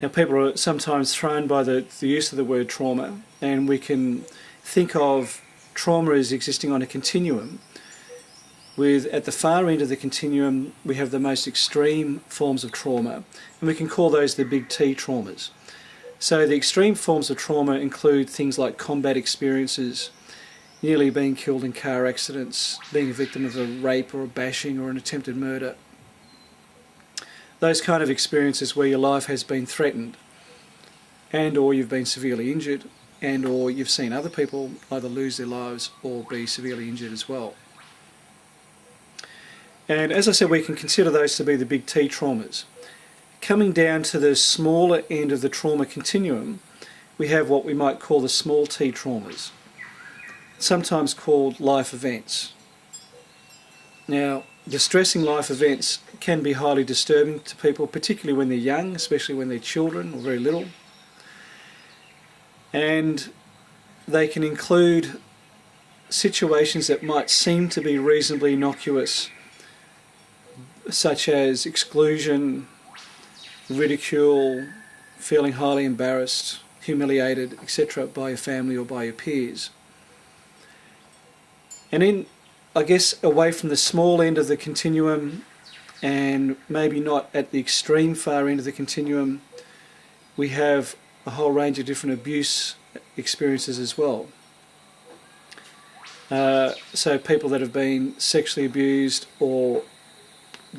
Now, people are sometimes thrown by the use of the word trauma, and we can think of trauma as existing on a continuum, with at the far end of the continuum we have the most extreme forms of trauma, and we can call those the big T traumas. So the extreme forms of trauma include things like combat experiences, nearly being killed in car accidents, being a victim of a rape or a bashing or an attempted murder. Those kind of experiences where your life has been threatened, and or you've been severely injured, and or you've seen other people either lose their lives or be severely injured as well. And as I said, we can consider those to be the big T traumas. Coming down to the smaller end of the trauma continuum, we have what we might call the small T traumas, sometimes called life events. Now, distressing life events can be highly disturbing to people, particularly when they're young, especially when they're children or very little. And they can include situations that might seem to be reasonably innocuous, such as exclusion, ridicule, feeling highly embarrassed, humiliated, etc. by your family or by your peers. And then, I guess, away from the small end of the continuum, and maybe not at the extreme far end of the continuum, we have a whole range of different abuse experiences as well. So people that have been sexually abused or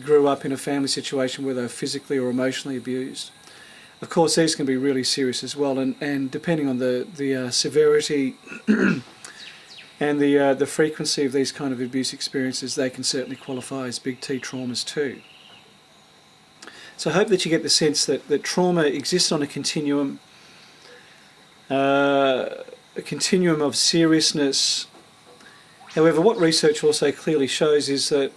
grew up in a family situation where they were physically or emotionally abused. Of course, these can be really serious as well, and depending on the severity and the frequency of these kind of abuse experiences, they can certainly qualify as big T traumas too. So I hope that you get the sense that trauma exists on a continuum of seriousness. However, what research also clearly shows is that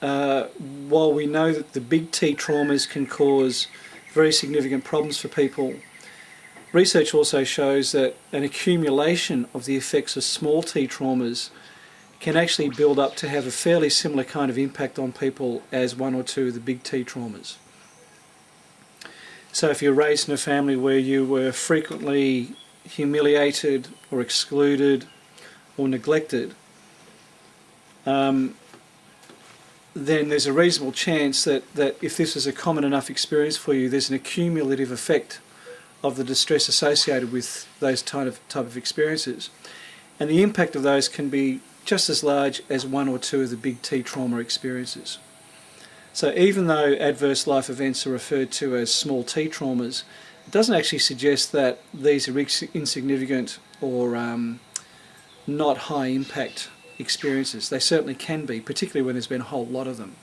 while we know that the big T traumas can cause very significant problems for people, research also shows that an accumulation of the effects of small T traumas can actually build up to have a fairly similar kind of impact on people as one or two of the big T traumas. So if you're raised in a family where you were frequently humiliated or excluded or neglected, then there's a reasonable chance that if this is a common enough experience for you, there's an accumulative effect of the distress associated with those type of experiences. And the impact of those can be just as large as one or two of the big T trauma experiences. So even though adverse life events are referred to as small T traumas, it doesn't actually suggest that these are insignificant or not high impact experiences. They certainly can be, particularly when there's been a whole lot of them.